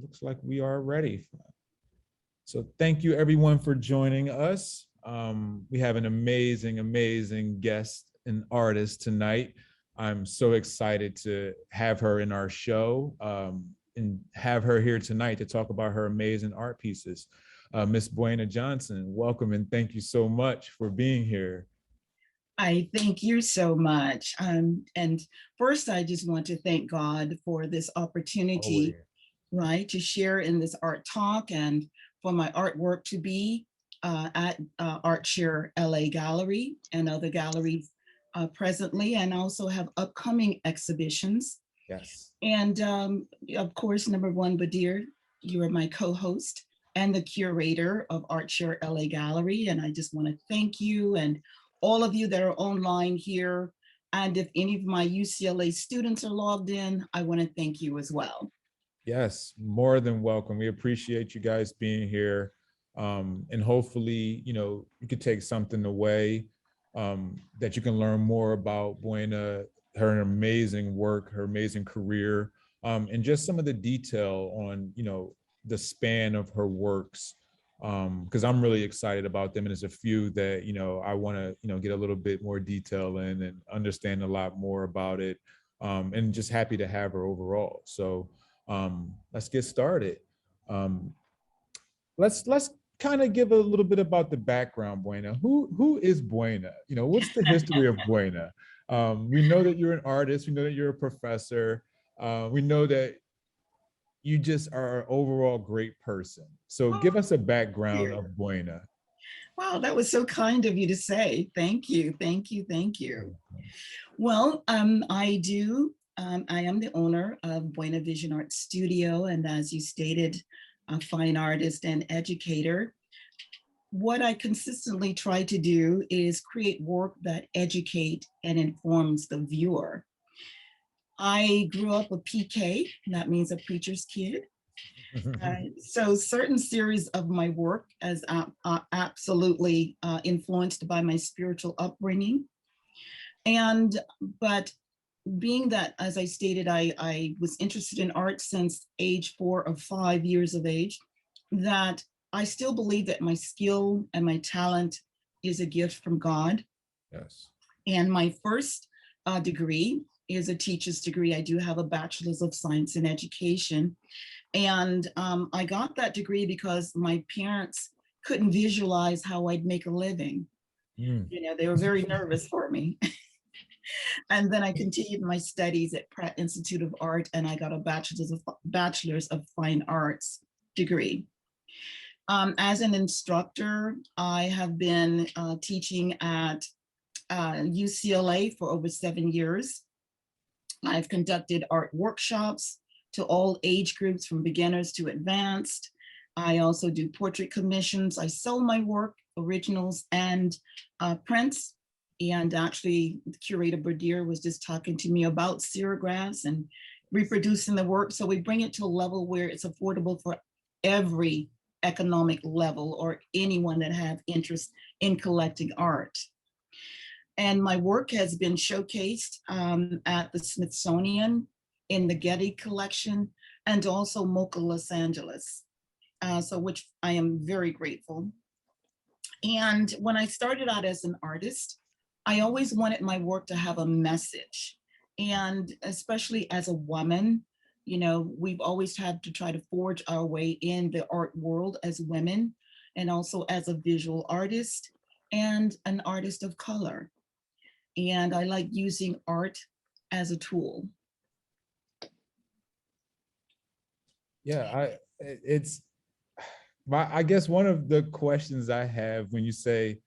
looks like we are ready. So thank you everyone for joining us. We have an amazing guest and artist tonight. I'm so excited to have her in our show and have her here tonight to talk about her amazing art pieces. Miss Buena Johnson, welcome and thank you so much for being here. I thank you so much. And first, I just want to thank God for this opportunity, right, to share in this art talk and for my artwork to be at Art Share LA Gallery and other galleries presently, and also have upcoming exhibitions. Yes. And of course, number one, Bourdieu, you are my co-host and the curator of Art Share LA Gallery. And I just want to thank you and all of you that are online here. And if any of my UCLA students are logged in, I want to thank you as well. Yes, more than welcome. We appreciate you guys being here. And hopefully, you could take something away that you can learn more about Buena, her amazing work, her amazing career, and just some of the detail on, the span of her works. Because I'm really excited about them. And there's a few that, I want to, get a little bit more detail in and understand a lot more about it. And just happy to have her overall. So let's get started. Let's kind of give a little bit about the background, Buena. Who is Buena? What's the history of Buena? We know that you're an artist. We know that you're a professor. We know that you just are an overall great person. So give us a background of Buena. Wow, that was so kind of you to say. Thank you, thank you, thank you. Well, I am the owner of Buena Vision Art Studio, and as you stated, a fine artist and educator. What I consistently try to do is create work that educate and informs the viewer. I grew up a PK, that means a preacher's kid. So certain series of my work is absolutely influenced by my spiritual upbringing. But being that, as I stated, I was interested in art since age 4 or 5 years of age, that I still believe that my skill and my talent is a gift from God. Yes. And my first degree is a teacher's degree. I do have a bachelor's of science in education. And I got that degree because my parents couldn't visualize how I'd make a living. They were very nervous for me. And then I continued my studies at Pratt Institute of Art, and I got a bachelor's of fine arts degree. As an instructor, I have been teaching at UCLA for over 7 years. I've conducted art workshops to all age groups from beginners to advanced. I also do portrait commissions. I sell my work, originals and prints. And actually, the curator Bourdieu was just talking to me about serigraphs and reproducing the work. So we bring it to a level where it's affordable for every economic level or anyone that have interest in collecting art. And my work has been showcased at the Smithsonian, in the Getty collection, and also MoCA Los Angeles, so which I am very grateful. And when I started out as an artist, I always wanted my work to have a message. And especially as a woman, we've always had to try to forge our way in the art world as women, and also as a visual artist and an artist of color. And I like using art as a tool. Yeah, I guess one of the questions I have when you say,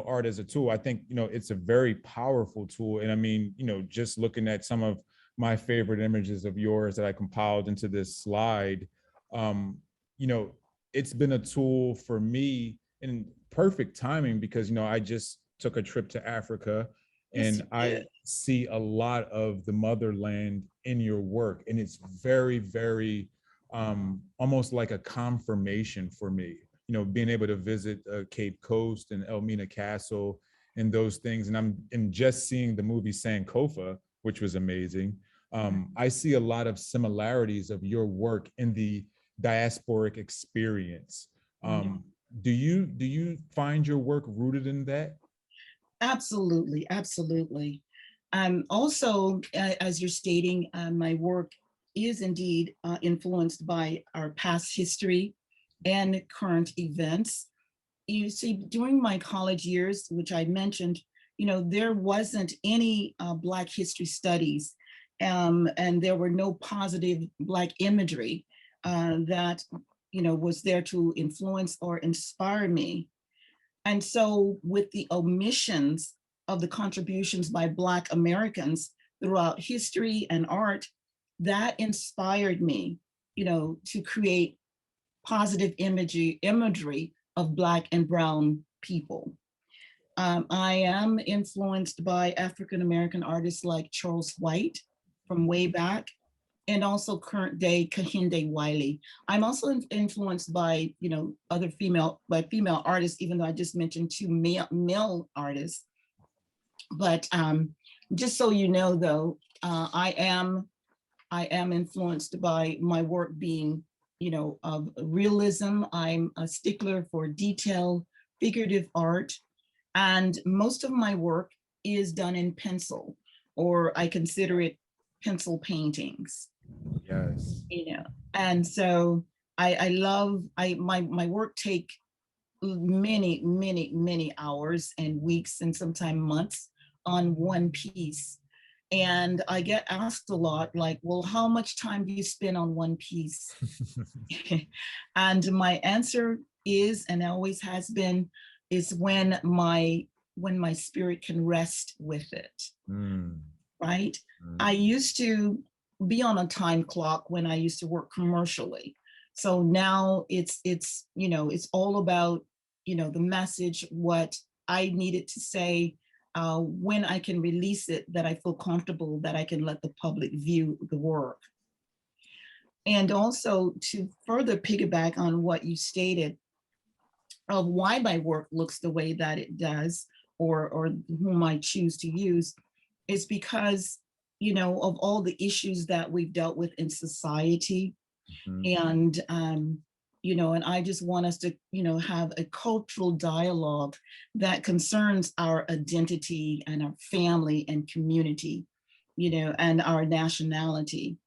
art as a tool, I think, it's a very powerful tool. And I mean, just looking at some of my favorite images of yours that I compiled into this slide, it's been a tool for me in perfect timing because, I just took a trip to Africa and I see a lot of the motherland in your work. And it's very, very, almost like a confirmation for me, being able to visit Cape Coast and Elmina Castle and those things. And just seeing the movie Sankofa, which was amazing. I see a lot of similarities of your work in the diasporic experience. Do you find your work rooted in that? Absolutely, absolutely. Also, as you're stating, my work is indeed influenced by our past history and current events. You see, during my college years, which I mentioned, there wasn't any Black history studies, and there were no positive Black imagery that, was there to influence or inspire me. And so with the omissions of the contributions by Black Americans throughout history and art, that inspired me, to create positive imagery of Black and Brown people. I am influenced by African-American artists like Charles White from way back, and also current day Kehinde Wiley. I'm also influenced by, other female artists, even though I just mentioned two male artists. But just so you know, though, I am influenced by my work being, of realism. I'm a stickler for detail, figurative art, and most of my work is done in pencil, or I consider it pencil paintings. Yes. And so I love, my work take many hours and weeks and sometimes months on one piece. And I get asked a lot, like, well, how much time do you spend on one piece? And my answer is, and always has been, is when my spirit can rest with it. Right? I used to be on a time clock when I used to work commercially. So now it's all about, the message, what I needed to say, when I can release it, that I feel comfortable that I can let the public view the work. And also to further piggyback on what you stated of why my work looks the way that it does, or whom I choose to use, is because, of all the issues that we've dealt with in society. And, and I just want us to, have a cultural dialogue that concerns our identity and our family and community, and our nationality.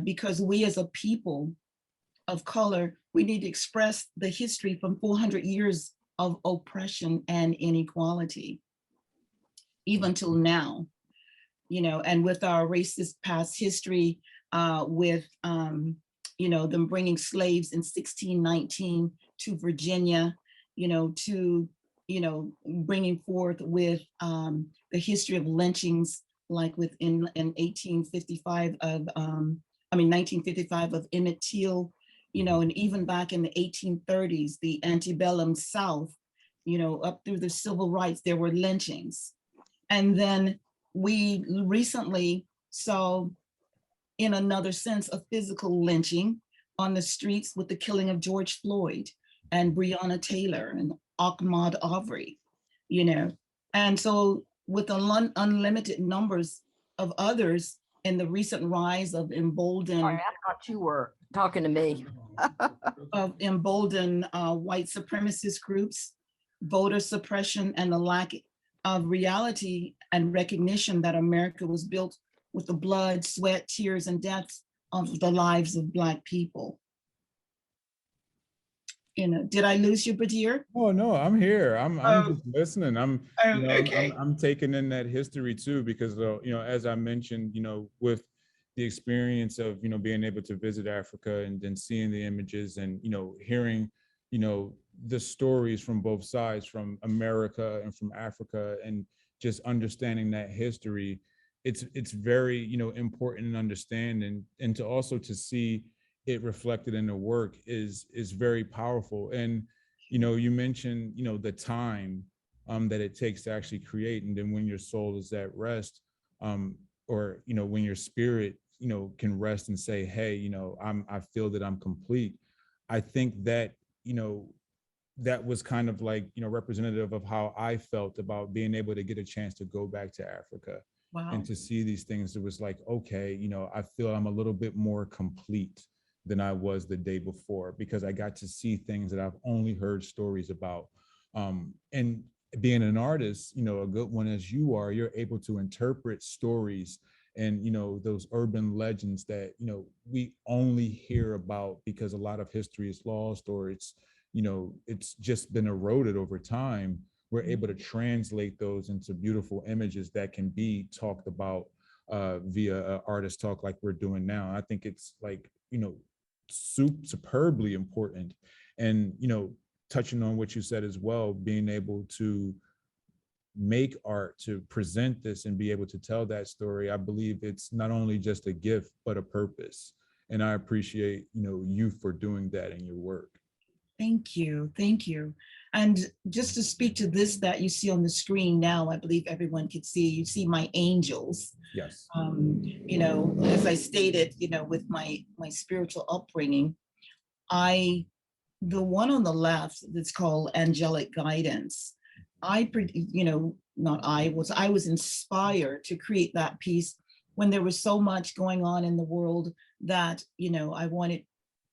Because we as a people of color, we need to express the history from 400 years of oppression and inequality, even till now. And with our racist past history, with, them bringing slaves in 1619 to Virginia, to, bringing forth with the history of lynchings, like in 1855 of, 1955 of Emmett Till, and even back in the 1830s, the antebellum South, up through the civil rights, there were lynchings. And then we recently saw, in another sense, a physical lynching on the streets with the killing of George Floyd and Breonna Taylor and Ahmaud Arbery, And so with unlimited numbers of others, and the recent rise of emboldened— Sorry, I thought you were talking to me. of emboldened white supremacist groups, voter suppression, and the lack of reality and recognition that America was built with the blood, sweat, tears, and deaths of the lives of Black people. Did I lose you, Bourdieu? Oh no, I'm here. I'm just listening. Okay. I'm taking in that history too, because as I mentioned, with the experience of being able to visit Africa and then seeing the images and hearing the stories from both sides, from America and from Africa, and just understanding that history, it's very important and understanding, and to also to see it reflected in the work is very powerful. And you mentioned the time that it takes to actually create, and then when your soul is at rest, or when your spirit can rest and say, hey, I feel that I'm complete. I think that that was kind of like representative of how I felt about being able to get a chance to go back to Africa. Wow. And to see these things. It was like, okay, I feel I'm a little bit more complete than I was the day before, because I got to see things that I've only heard stories about. And being an artist, you know, a good one as you are, you're able to interpret stories and, you know, those urban legends that, you know, we only hear about because a lot of history is lost, or it's, you know, it's just been eroded over time. We're able to translate those into beautiful images that can be talked about via artist talk like we're doing now. I think it's like, you know, superbly important. And, you know, touching on what you said as well, being able to make art, to present this and be able to tell that story, I believe it's not only just a gift, but a purpose. And I appreciate, you know, you for doing that in your work. Thank you. Thank you. And just to speak to this that you see on the screen now, I believe everyone can see, you see my angels. Yes. You know, as I stated, you know, with my spiritual upbringing, the one on the left that's called angelic guidance, you know, I was inspired to create that piece when there was so much going on in the world that, you know, I wanted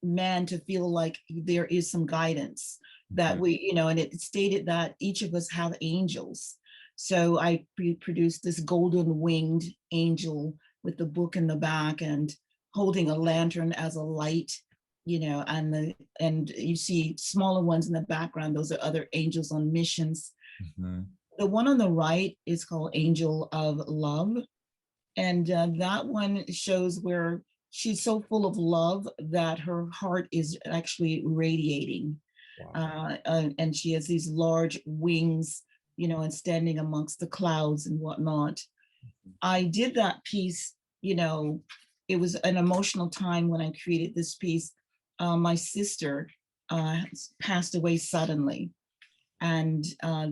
man to feel like there is some guidance that we, you know, and it stated that each of us have angels. So I produced this golden winged angel with the book in the back and holding a lantern as a light, you know, and you see smaller ones in the background. Those are other angels on missions. The one on the right is called Angel of Love. And that one shows where she's so full of love that her heart is actually radiating. Wow. And she has these large wings, you know, and standing amongst the clouds and whatnot. I did that piece, you know, it was an emotional time when I created this piece. My sister passed away suddenly. And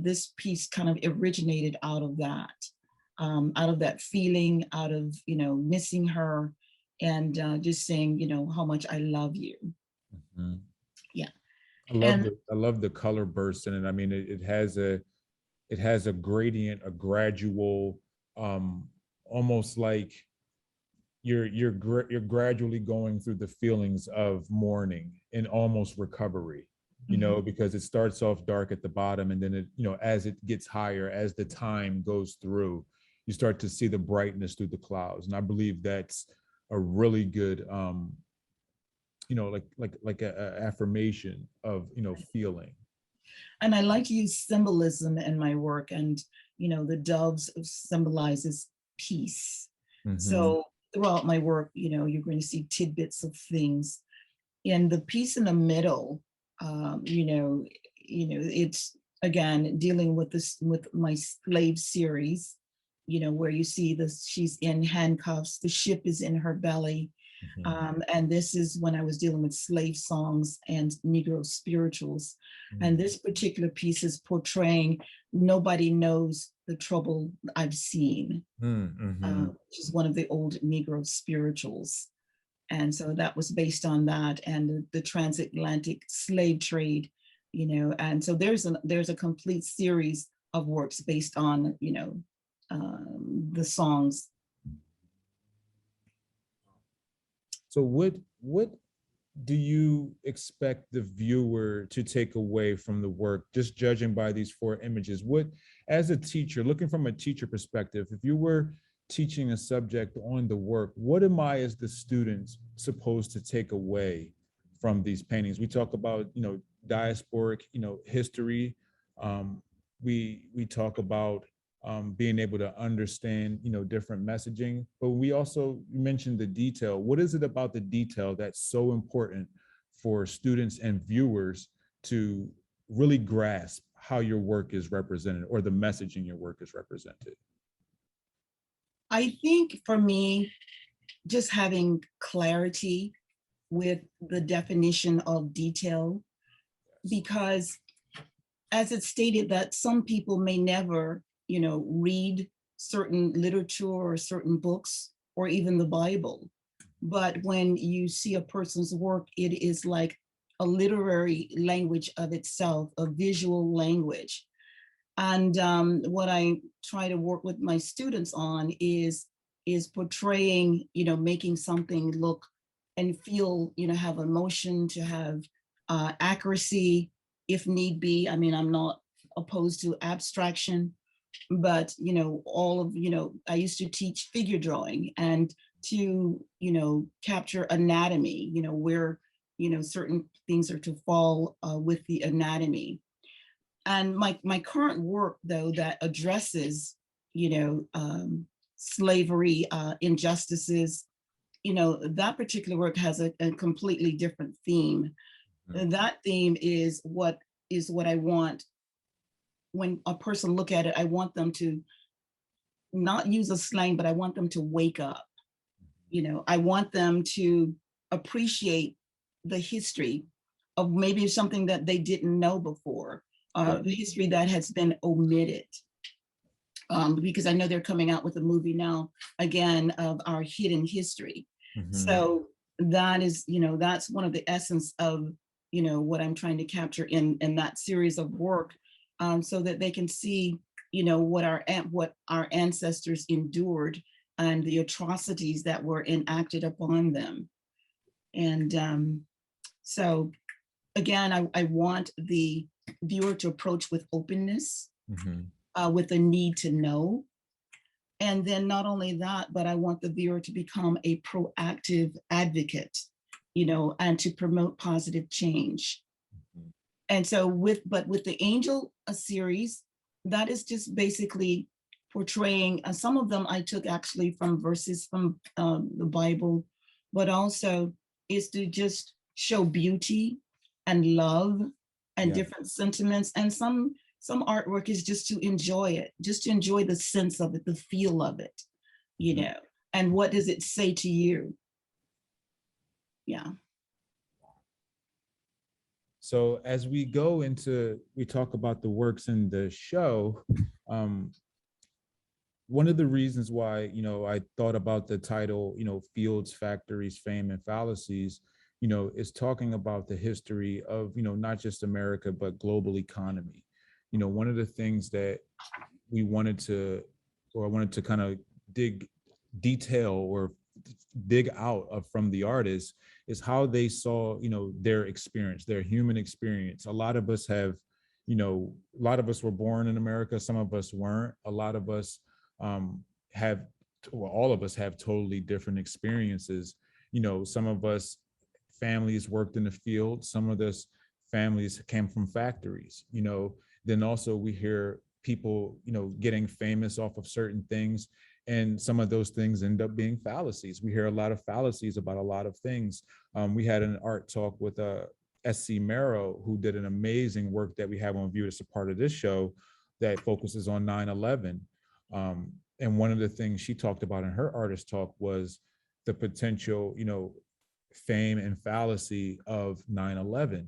this piece kind of originated out of that feeling, out of, you know, missing her, and just saying, you know, how much I love you. Yeah. I love the color bursts in it. I mean, it has a gradient, a gradual, almost like you're gradually going through the feelings of mourning and almost recovery, you know, because it starts off dark at the bottom, and then it, you know, as it gets higher, as the time goes through, you start to see the brightness through the clouds. And I believe that's a really good, you know, like a affirmation of, you know, feeling. And I like to use symbolism in my work, and, you know, the doves symbolizes peace. So throughout my work, you know, you're going to see tidbits of things. And the piece in the middle, you know, it's again dealing with this, with my slave series, you know, where you see this, she's in handcuffs, the ship is in her belly. And this is when I was dealing with slave songs and Negro spirituals. And this particular piece is portraying nobody knows the trouble I've seen, which is one of the old Negro spirituals. And so that was based on that and the transatlantic slave trade, you know. And so there's a complete series of works based on, you know, the songs. So what do you expect the viewer to take away from the work, just judging by these 4 images? What, as a teacher, looking from a teacher perspective, if you were teaching a subject on the work, what am I as the students supposed to take away from these paintings? We talk about, you know, diasporic, you know, history. We talk about being able to understand, you know, different messaging, but we also mentioned the detail. What is it about the detail that's so important for students and viewers to really grasp how your work is represented, or the message in your work is represented? I think for me, just having clarity with the definition of detail, because as it's stated that some people may never, you know, read certain literature or certain books or even the Bible. But when you see a person's work, it is like a literary language of itself, a visual language. And what I try to work with my students on is portraying, you know, making something look and feel, have emotion, to have accuracy if need be. I mean, I'm not opposed to abstraction, but, all of, I used to teach figure drawing, and to, capture anatomy, where, certain things are to fall with the anatomy. And my current work, though, that addresses, slavery, injustices, that particular work has a completely different theme. And that theme is what I want. When a person look at it, I want them to not use a slang, but I want them to wake up. I want them to appreciate the history of maybe something that they didn't know before, the history that has been omitted. Because I know they're coming out with a movie now, again, of our hidden history. So that is, that's one of the essence of, what I'm trying to capture in that series of work, so that they can see, what our ancestors endured and the atrocities that were enacted upon them. And so again, I want the viewer to approach with openness, with a need to know. And then not only that, but I want the viewer to become a proactive advocate, and to promote positive change. And so with the Angel series, that is just basically portraying, some of them I took actually from verses from the Bible, but also is to just show beauty and love and different sentiments. And some artwork is just to enjoy it, just to enjoy the sense of it, the feel of it, and what does it say to you? Yeah. So as we talk about the works in the show, one of the reasons why, I thought about the title, Fields, Factories, Fame, and Fallacies, is talking about the history of, not just America, but global economy. One of the things that I wanted to kind of dig out of from the artists is how they saw, their experience, their human experience. A lot of us were born in America. Some of us weren't. A lot of us all of us have totally different experiences. Some of us families worked in the field. Some of us families came from factories, then also we hear people, getting famous off of certain things. And some of those things end up being fallacies. We hear a lot of fallacies about a lot of things. We had an art talk with SC Mero, who did an amazing work that we have on view as a part of this show that focuses on 9/11. And one of the things she talked about in her artist talk was the potential, fame and fallacy of 9/11,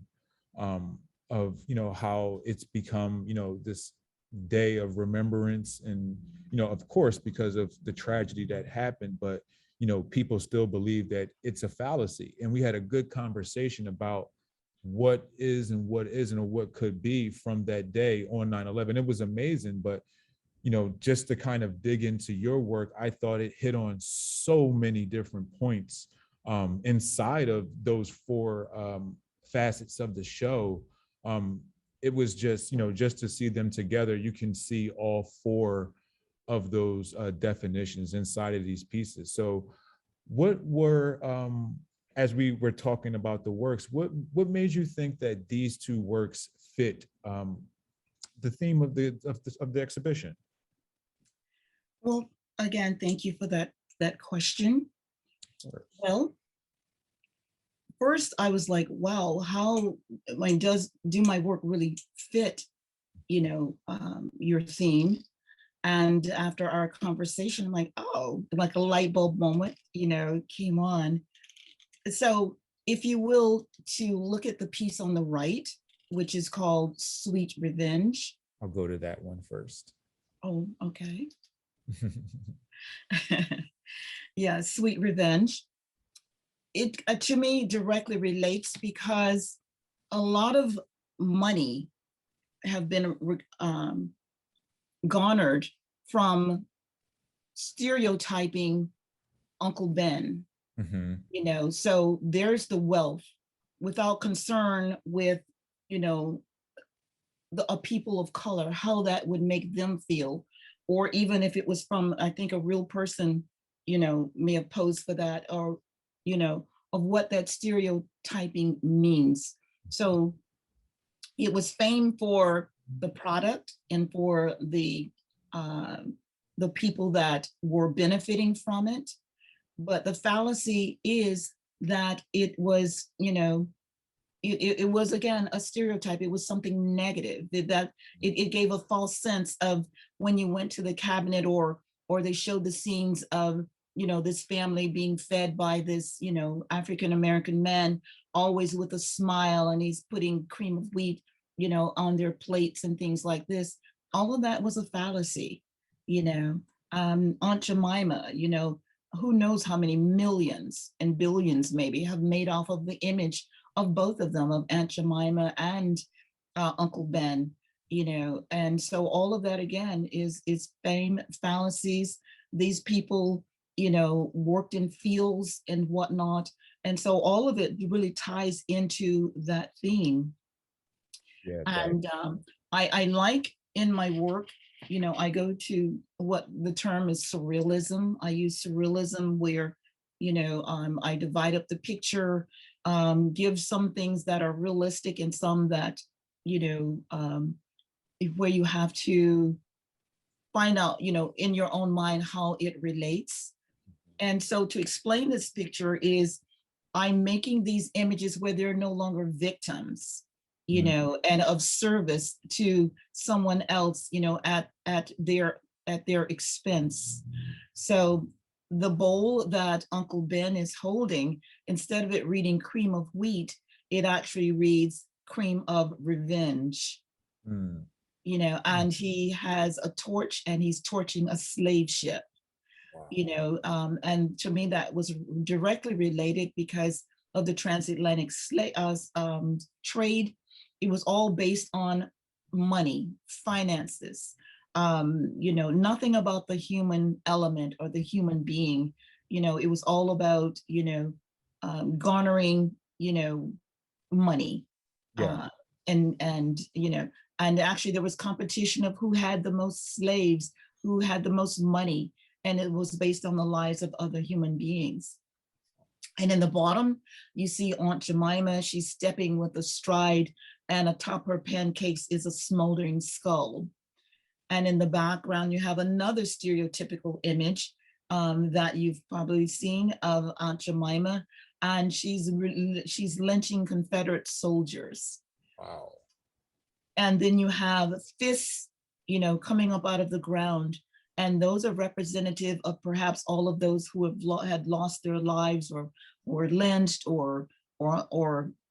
of, how it's become, this day of remembrance. And, of course, because of the tragedy that happened, but, people still believe that it's a fallacy. And we had a good conversation about what is and what isn't, or what could be from that day on 9/11. It was amazing, but, just to kind of dig into your work, I thought it hit on so many different points inside of those four facets of the show. It was just, just to see them together, you can see all four of those definitions inside of these pieces. So what were, as we were talking about the works, what made you think that these two works fit the theme of the exhibition? Well, again, thank you for that question. Well, first I was like, wow, how do my work really fit, your theme? And after our conversation, I'm like, oh, like a light bulb moment, came on. So if you will, to look at the piece on the right, which is called Sweet Revenge. I'll go to that one first. Oh, okay. Yeah, Sweet Revenge. It to me directly relates because a lot of money have been garnered from stereotyping Uncle Ben you know, so there's the wealth without concern with, you know, a people of color, how that would make them feel. Or even if it was from, I think a real person, you know, may have posed for that, or, you know, of what that stereotyping means. So it was famed for the product and for the people that were benefiting from it. But the fallacy is that it was, you know, it was again a stereotype. It was something negative that it gave a false sense of when you went to the cabinet, or they showed the scenes of, you know, this family being fed by this, you know, African American man, always with a smile, and he's putting cream of wheat, you know, on their plates and things like this. All of that was a fallacy, you know. Aunt Jemima, you know, who knows how many millions and billions maybe have made off of the image of both of them, of Aunt Jemima and Uncle Ben, you know. And so all of that again is fame, fallacies. These people, you know, worked in fields and whatnot. And so all of it really ties into that theme. Yeah. And I like in my work, you know, I go to what the term is surrealism. I use surrealism where, you know, I divide up the picture, give some things that are realistic and some that, you know, where you have to find out, you know, in your own mind how it relates. And so to explain this picture is I'm making these images where they're no longer victims, you know, and of service to someone else, you know, at their expense. So the bowl that Uncle Ben is holding, instead of it reading cream of wheat, it actually reads cream of revenge. You know, and he has a torch and he's torching a slave ship. Wow. You know, and to me that was directly related because of the transatlantic trade. It was all based on money, finances, you know, nothing about the human element or the human being. You know, it was all about, you know, garnering, you know, money. Yeah. And, you know, and actually there was competition of who had the most slaves, who had the most money, and it was based on the lives of other human beings. And in the bottom, you see Aunt Jemima, she's stepping with a stride, and atop her pancakes is a smoldering skull. And in the background, you have another stereotypical image that you've probably seen of Aunt Jemima, and she's lynching Confederate soldiers. Wow. And then you have fists, you know, coming up out of the ground. And those are representative of perhaps all of those who have had lost their lives, or lynched, or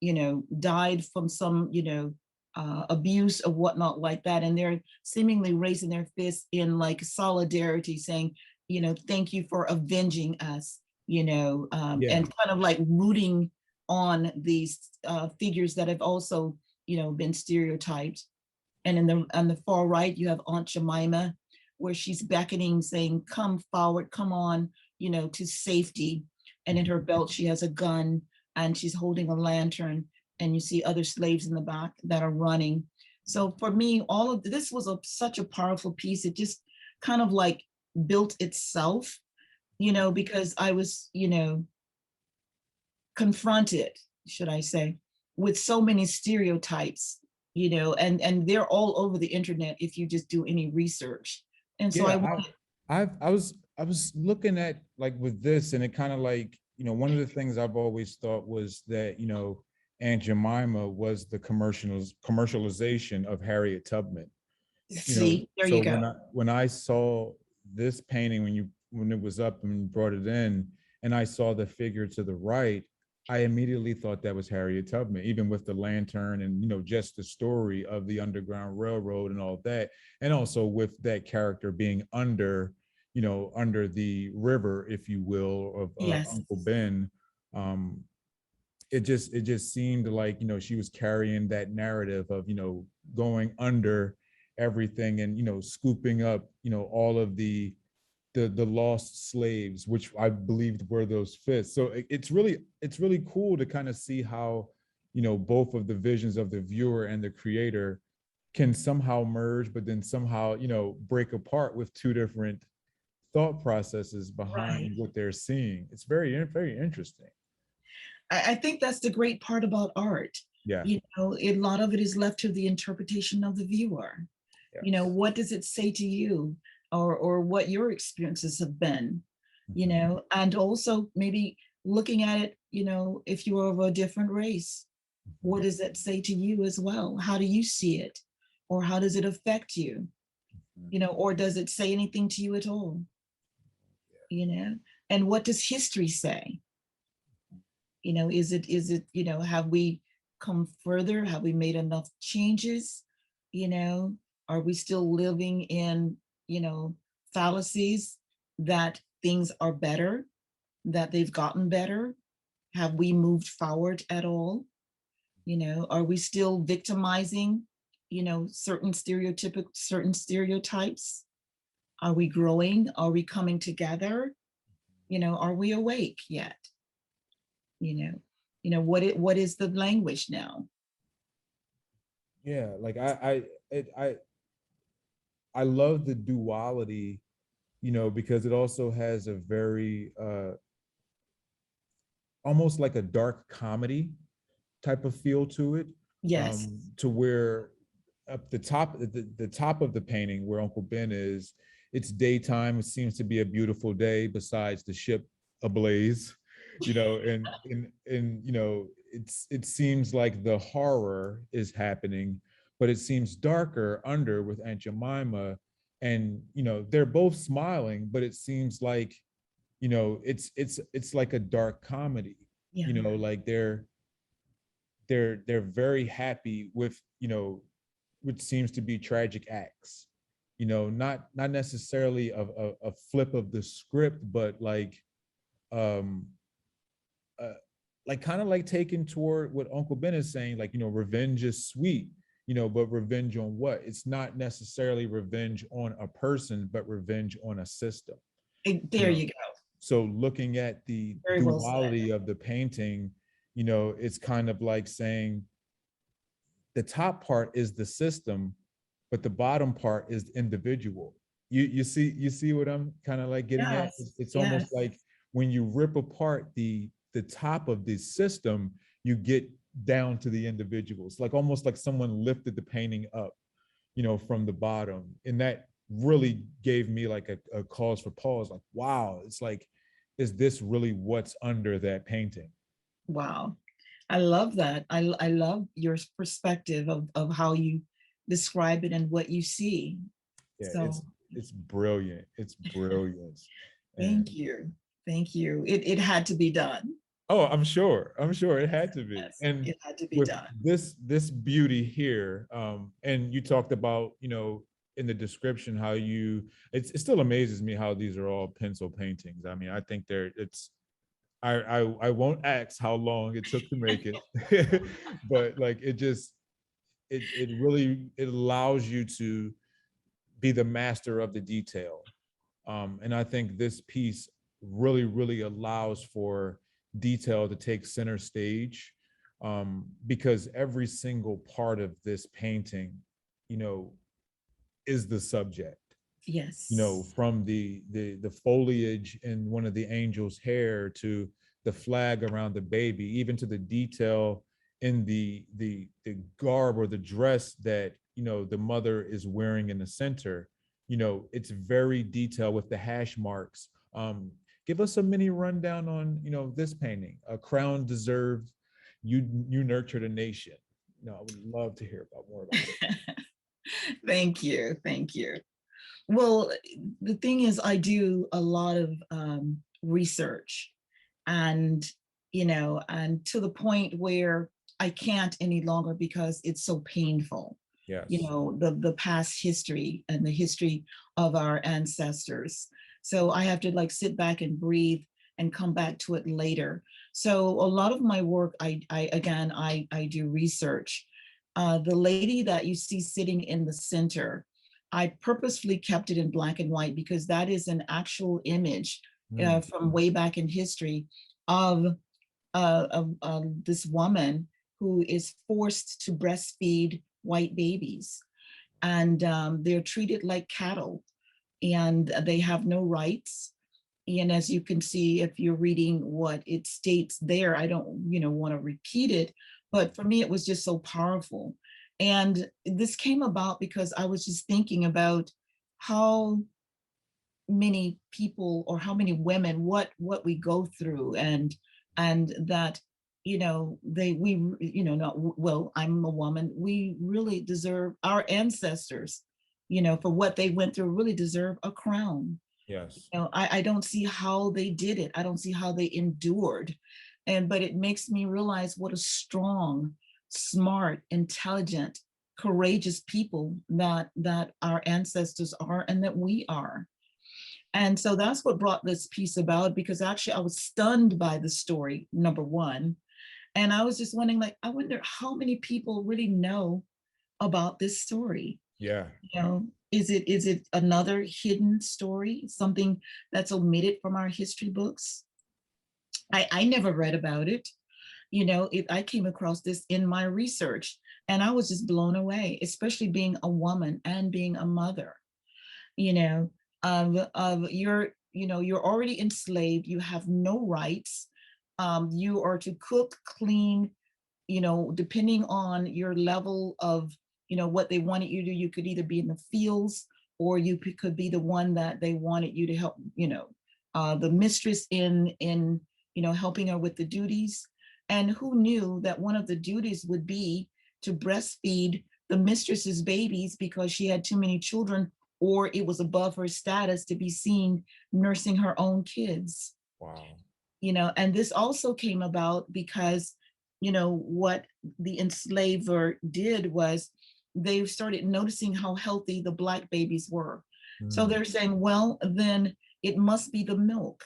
you know, died from some, you know, abuse or whatnot like that. And they're seemingly raising their fists in like solidarity, saying, you know, thank you for avenging us, you know, and kind of like rooting on these figures that have also, you know, been stereotyped. And on the far right, you have Aunt Jemima, where she's beckoning, saying, come forward, come on, you know, to safety. And in her belt, she has a gun and she's holding a lantern, and you see other slaves in the back that are running. So for me, all of this was such a powerful piece. It just kind of like built itself, you know, because I was, you know, confronted, should I say, with so many stereotypes, you know, and they're all over the internet if you just do any research. And so I was looking at like with this, and it kind of like, you know, one of the things I've always thought was that, you know, Aunt Jemima was the commercialization of Harriet Tubman. See, there you go. When I saw this painting, when it was up and brought it in, and I saw the figure to the right, I immediately thought that was Harriet Tubman, even with the lantern and, you know, just the story of the Underground Railroad and all that. And also with that character being under, you know, under the river, if you will, of Uncle Ben. It just seemed like, you know, she was carrying that narrative of, you know, going under everything and, you know, scooping up, you know, all of the the lost slaves, which I believed were those fists. So it's really cool to kind of see how, you know, both of the visions of the viewer and the creator can somehow merge, but then somehow, you know, break apart with two different thought processes behind Right. what they're seeing. It's very interesting. I think that's the great part about art. Yeah. You know, a lot of it is left to the interpretation of the viewer. You know, Yes. what does it say to you, or what your experiences have been, you Mhm. know, and also maybe looking at it, you know, if you are of a different race, what does that say to you as well? How do you see it? Or how does it affect you? You know, or does it say anything to you at all? You know, and what does history say? You know, is it, you know, have we come further? Have we made enough changes? You know, are we still living in, you know, fallacies that things are better, that they've gotten better? Have we moved forward at all? You know, are we still victimizing, you know, certain stereotypes? Are we growing? Are we coming together? You know, are we awake yet? You know, what is the language now? Yeah, like I love the duality, you know, because it also has a very almost like a dark comedy type of feel to it, Yes. to where up the top of the painting where Uncle Ben is, it's daytime. It seems to be a beautiful day besides the ship ablaze, you know, and you know, it seems like the horror is happening, but it seems darker under with Aunt Jemima, and you know, they're both smiling, but it seems like, you know, it's like a dark comedy, Yeah. you know, like they're very happy with, you know, which seems to be tragic acts, you know, not necessarily a flip of the script, but um uh, like kind of like taken toward what Uncle Ben is saying, like, you know, revenge is sweet, you know, but revenge on what? It's not necessarily revenge on a person, but revenge on a system, you There know. you go. So looking at the Very well said. duality of the painting, you know, it's kind of like saying the top part is the system, but the bottom part is the individual. You see what I'm kind of like getting at? Yes. It's almost Yes. like when you rip apart the top of the system, you get down to the individuals, like almost like someone lifted the painting up, you know, from the bottom. And that really gave me like a cause for pause, like, wow, it's like, is this really what's under that painting? Wow. I love that. I love your perspective of how you describe it and what you see. Yeah, So it's brilliant. It's brilliant. And thank you. Thank you. It had to be done. oh, I'm sure it had to be. Yes, And it had to be with done. this beauty here, and you talked about, you know, in the description how you, it still amazes me how these are all pencil paintings. I mean, I think they're it's I won't ask how long it took to make it, but like it just it really it allows you to be the master of the detail. And I think this piece really allows for detail to take center stage, because every single part of this painting, you know, is the subject. You know, Yes. from the foliage in one of the angels' hair to the flag around the baby, even to the detail in the garb or the dress that, you know, the mother is wearing in the center. You know, it's very detailed with the hash marks. Give us a mini rundown on, you know, this painting. A crown deserved. You nurtured a nation. You know, I would love to hear about more about it. Thank you. Thank you. Well, the thing is, I do a lot of research, and and to the point where I can't any longer because it's so painful. Yes. The past history and the history of our ancestors. So I have to like sit back and breathe and come back to it later. So a lot of my work, I do research. The lady that you see sitting in the center, I purposefully kept it in black and white because that is an actual image from way back in history of this woman who is forced to breastfeed white babies. And they're treated like cattle and they have no rights. And as you can see, if you're reading what it states there, I don't, want to repeat it, but for me, it was just so powerful. And this came about because I was just thinking about how many people or how many women, what we go through, and that, I'm a woman, we really deserve, our ancestors, for what they went through, really deserve a crown. Yes. I don't see how they did it. I don't see how they endured. But it makes me realize what a strong, smart, intelligent, courageous people that our ancestors are and that we are. And so that's what brought this piece about, because actually I was stunned by the story, number one. And I was just wondering, I wonder how many people really know about this story. Yeah. Is it another hidden story, something that's omitted from our history books? I never read about it. I came across this in my research and I was just blown away, especially being a woman and being a mother. You're already enslaved, you have no rights. You are to cook, clean, depending on your level of, what they wanted you to do. You could either be in the fields or you could be the one that they wanted you to help, the mistress in helping her with the duties. And who knew that one of the duties would be to breastfeed the mistress's babies because she had too many children, or it was above her status to be seen nursing her own kids. Wow. And this also came about because, what the enslaver did was they started noticing how healthy the Black babies were. So they're saying, well, then it must be the milk.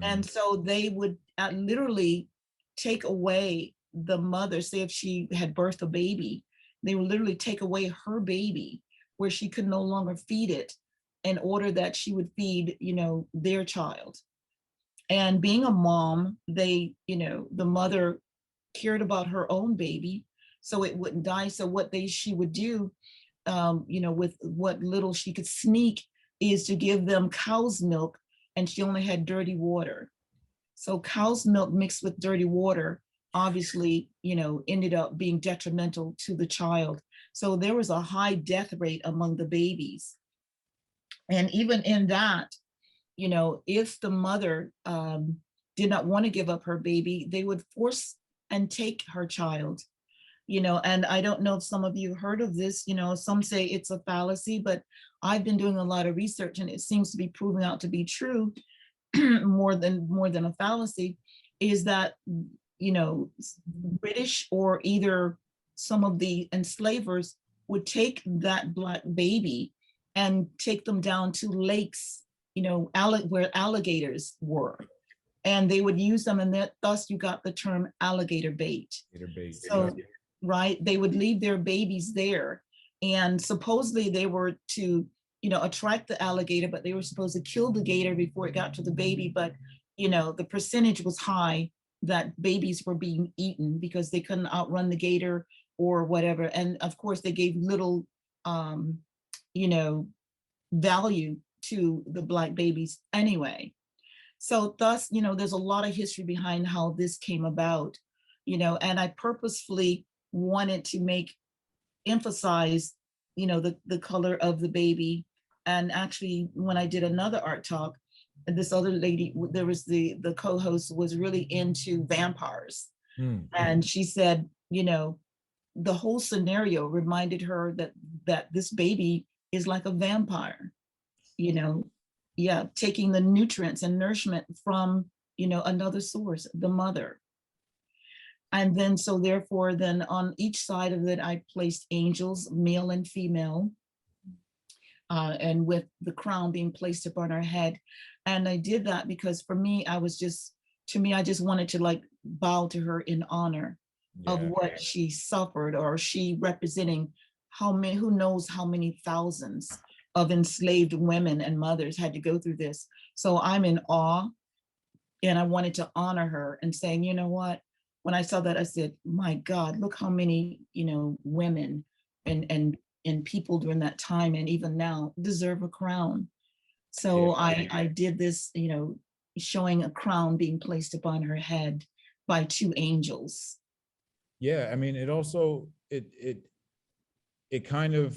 And so they would literally take away the mother, say if she had birthed a baby, they would literally take away her baby where she could no longer feed it in order that she would feed, their child. And being a mom, the mother cared about her own baby so it wouldn't die. So what she would do, with what little she could sneak, is to give them cow's milk, and she only had dirty water. So cow's milk mixed with dirty water obviously, ended up being detrimental to the child. So there was a high death rate among the babies. And even in that, if the mother did not want to give up her baby, they would force and take her child. And I don't know if some of you heard of this, some say it's a fallacy, but I've been doing a lot of research and it seems to be proving out to be true more than a fallacy, is that, British or either some of the enslavers would take that Black baby and take them down to lakes, where alligators were. And they would use them, and thus you got the term alligator bait. So, right, they would leave their babies there. And supposedly they were to, attract the alligator, but they were supposed to kill the gator before it got to the baby. But, the percentage was high that babies were being eaten because they couldn't outrun the gator or whatever. And of course they gave little, value to the Black babies anyway. So thus, there's a lot of history behind how this came about, and I purposefully wanted to emphasize, the color of the baby. And actually, when I did another art talk, this other lady, there was the co-host was really into vampires. And she said, the whole scenario reminded her that this baby is like a vampire, taking the nutrients and nourishment from, another source, the mother. And then, so therefore, then on each side of it, I placed angels, male and female, and with the crown being placed upon her head. And I did that because for me, I just wanted to bow to her in honor of what she suffered, or she representing who knows how many thousands of enslaved women and mothers had to go through this. So I'm in awe, and I wanted to honor her and saying, you know what, when I saw that, I said, my God, look how many, women and people during that time and even now deserve a crown. So Yeah. I did this, showing a crown being placed upon her head by two angels. Yeah, I mean, it also it kind of,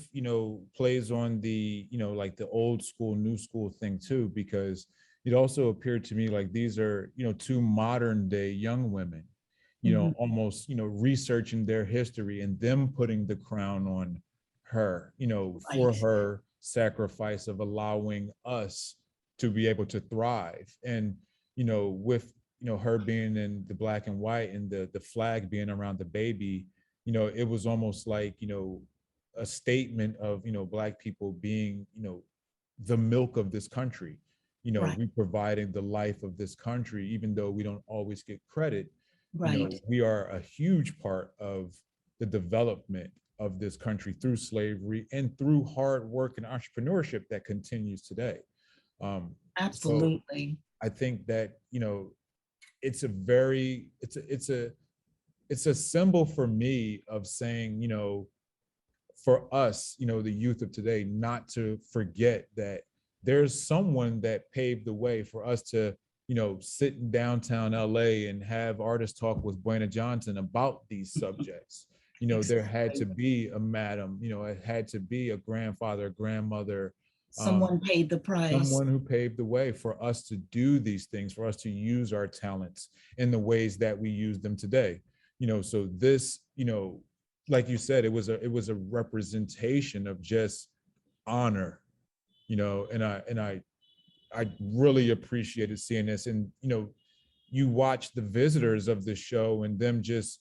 plays on the, like the old school, new school thing too, because it also appeared to me like these are, two modern day young women, almost, researching their history and them putting the crown on her, for Right. her sacrifice of allowing us to be able to thrive. And, with, her being in the black and white and the flag being around the baby, it was almost like, a statement of, black people being, the milk of this country. Right. We providing the life of this country, even though we don't always get credit. Right. We are a huge part of the development of this country through slavery and through hard work and entrepreneurship that continues today. So Absolutely. I think that, it's a very, it's a symbol for me of saying, for us, the youth of today, not to forget that there's someone that paved the way for us to, sit in downtown LA and have artists talk with Buena Johnson about these subjects. There had to be a madam, it had to be a grandfather, a grandmother, Someone paid the price. someone who paved the way for us to do these things, for us to use our talents in the ways that we use them today. So this, like you said, it was a representation of just honor, and I really appreciated seeing this. And you watch the visitors of the show and them just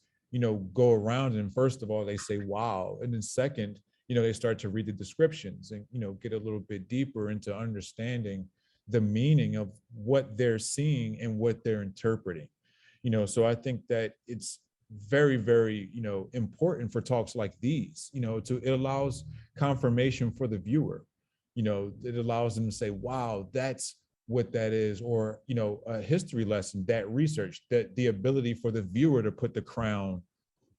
go around, and first of all they say wow, and then second, they start to read the descriptions and get a little bit deeper into understanding the meaning of what they're seeing and what they're interpreting. So I think that it's very, very, important for talks like these, it allows confirmation for the viewer. It allows them to say, wow, that's what that is, or, a history lesson, that research, that the ability for the viewer to put the crown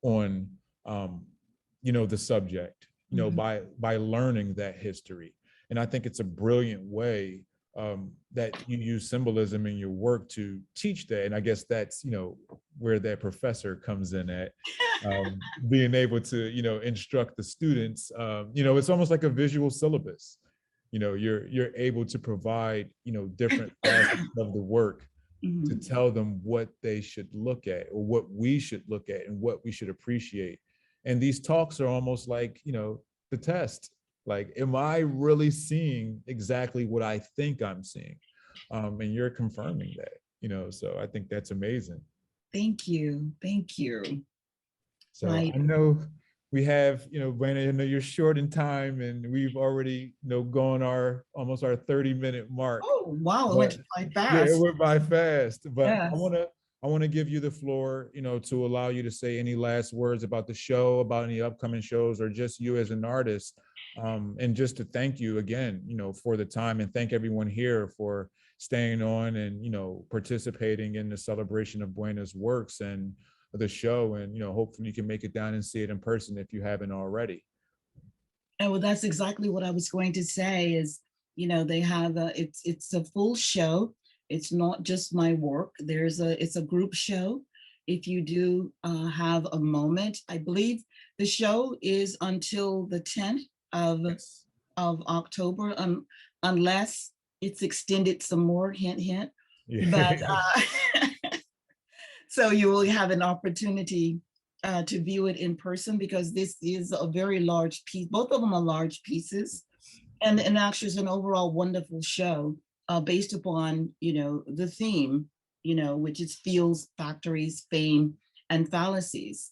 on, the subject, by learning that history. And I think it's a brilliant way that you use symbolism in your work to teach that. And I guess that's, where that professor comes in at, being able to, instruct the students. It's almost like a visual syllabus. You're able to provide, different facets of the work to tell them what they should look at, or what we should look at, and what we should appreciate. And these talks are almost like, the test. Like, am I really seeing exactly what I think I'm seeing? And you're confirming that, so I think that's amazing. Thank you. Thank you. So Right. I know we have, Buena, I know you're short in time, and we've already, gone almost our 30-minute mark. Oh, wow. It went by fast. Yeah, it went by fast. But yes. I want to give you the floor, to allow you to say any last words about the show, about any upcoming shows, or just you as an artist. And just to thank you again, for the time, and thank everyone here for staying on and, participating in the celebration of Buena's works and the show. And, hopefully you can make it down and see it in person if you haven't already. And well, that's exactly what I was going to say is, they have it's a full show. It's not just my work. It's a group show. If you do have a moment, I believe the show is until the 10th of October, unless it's extended some more, hint, hint. Yeah. But so you will have an opportunity to view it in person, because this is a very large piece. Both of them are large pieces, and actually it's an overall wonderful show based upon, the theme, which is fields, factories, fame, and fallacies.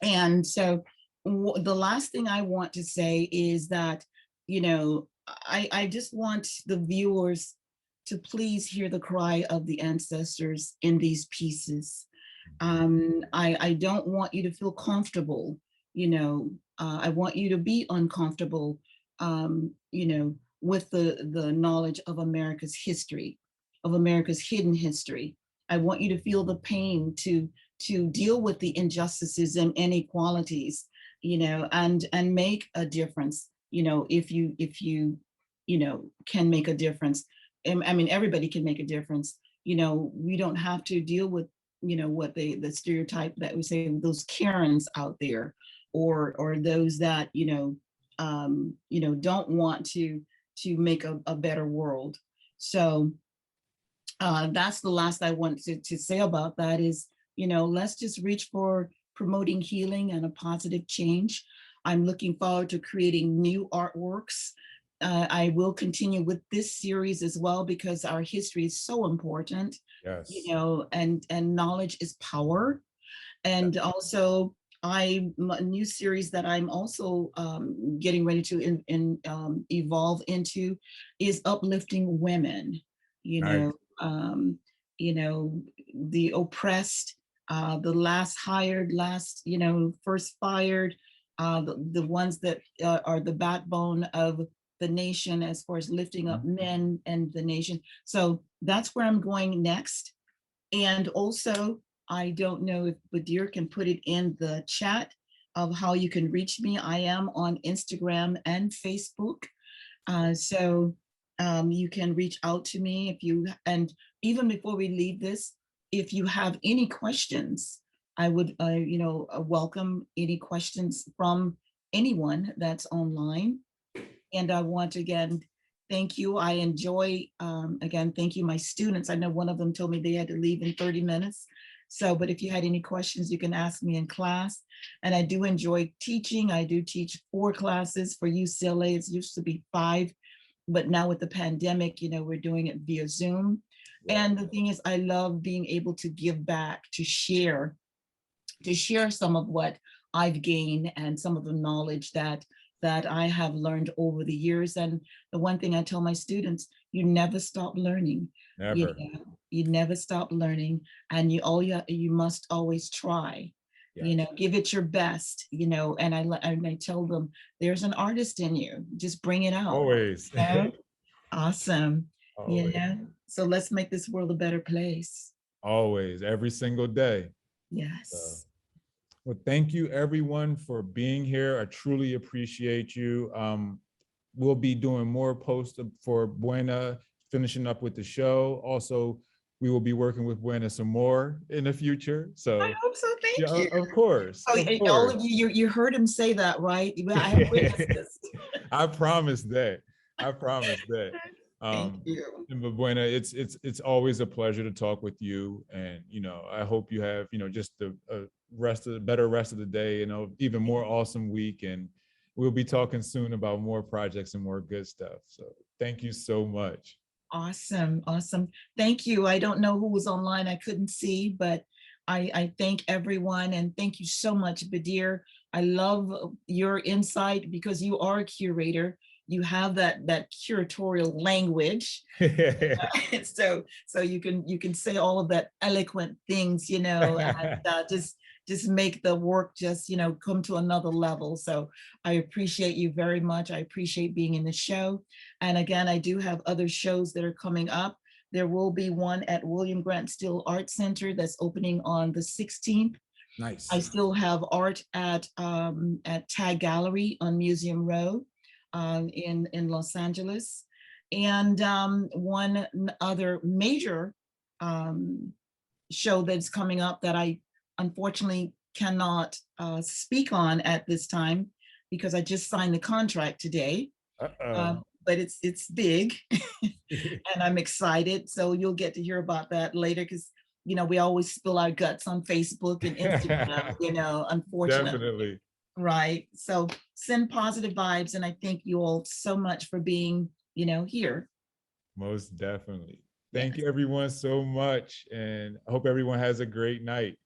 And so the last thing I want to say is that, I just want the viewers to please hear the cry of the ancestors in these pieces. I don't want you to feel comfortable, I want you to be uncomfortable you know, with the knowledge of America's history, of America's hidden history. I want you to feel the pain to deal with the injustices and inequalities, you know, and make a difference, you know, if you you know, can make a difference. And I mean, everybody can make a difference. You know, we don't have to deal with, you know, what the stereotype that we say, those Karens out there, or those that, you know, don't want to make a better world. So that's the last I want to say about that is, you know, let's just reach for promoting healing and a positive change. I'm looking forward to creating new artworks. I will continue with this series as well because our history is so important. Yes. You know, and knowledge is power. And also, a new series that I'm also getting ready to evolve into is uplifting women. You Nice. know, you know, the oppressed, the last hired, last, you know, first fired, the ones that are the backbone of the nation as far as lifting up men and the nation. So that's where I'm going next. And also, I don't know if Bourdieu can put it in the chat of how you can reach me. I am on Instagram and Facebook. So you can reach out to me if you, and even before we leave this, if you have any questions, I would, you know, welcome any questions from anyone that's online. And I want to again, thank you. I enjoy, again, thank you, my students. I know one of them told me they had to leave in 30 minutes. So, but if you had any questions, you can ask me in class. And I do enjoy teaching. I do teach 4 classes for UCLA. It used to be 5, but now with the pandemic, you know, we're doing it via Zoom. And the thing is, I love being able to give back, to share some of what I've gained and some of the knowledge that I have learned over the years. And the one thing I tell my students, you never stop learning. Never. You never stop learning, and you must always try. Yes. You know, give it your best. You know, and I tell them, there's an artist in you. Just bring it out. Always. You know? Awesome. Always. Yeah. So let's make this world a better place. Always, every single day. Yes. So, well, thank you everyone for being here. I truly appreciate you. We'll be doing more posts for Buena, finishing up with the show. Also, we will be working with Buena some more in the future. So I hope so. Thank yeah, you. of course. Oh, of all course. of you heard him say that, right? I have witnessed this. I promise that. I promise that. Thank you. But Buena, it's always a pleasure to talk with you, and you know, I hope you have, you know, just the better rest of the day, you know, even more awesome week, and we'll be talking soon about more projects and more good stuff. So thank you so much. Awesome, awesome. Thank you. I don't know who was online. I couldn't see, but I thank everyone, and thank you so much, Bourdieu. I love your insight because you are a curator. You have that curatorial language. so you can say all of that eloquent things, you know, and just make the work just, you know, come to another level. So I appreciate you very much. I appreciate being in the show. And again, I do have other shows that are coming up. There will be one at William Grant Still Art Center that's opening on the 16th. Nice. I still have art at Tag Gallery on Museum Row in Los Angeles. And one other major show that's coming up that I unfortunately cannot speak on at this time because I just signed the contract today. But it's big and I'm excited. So you'll get to hear about that later because, you know, we always spill our guts on Facebook and Instagram, you know, unfortunately. Definitely. Right. So send positive vibes. And I thank you all so much for being, you know, here. Most definitely. Thank you everyone so much. And I hope everyone has a great night.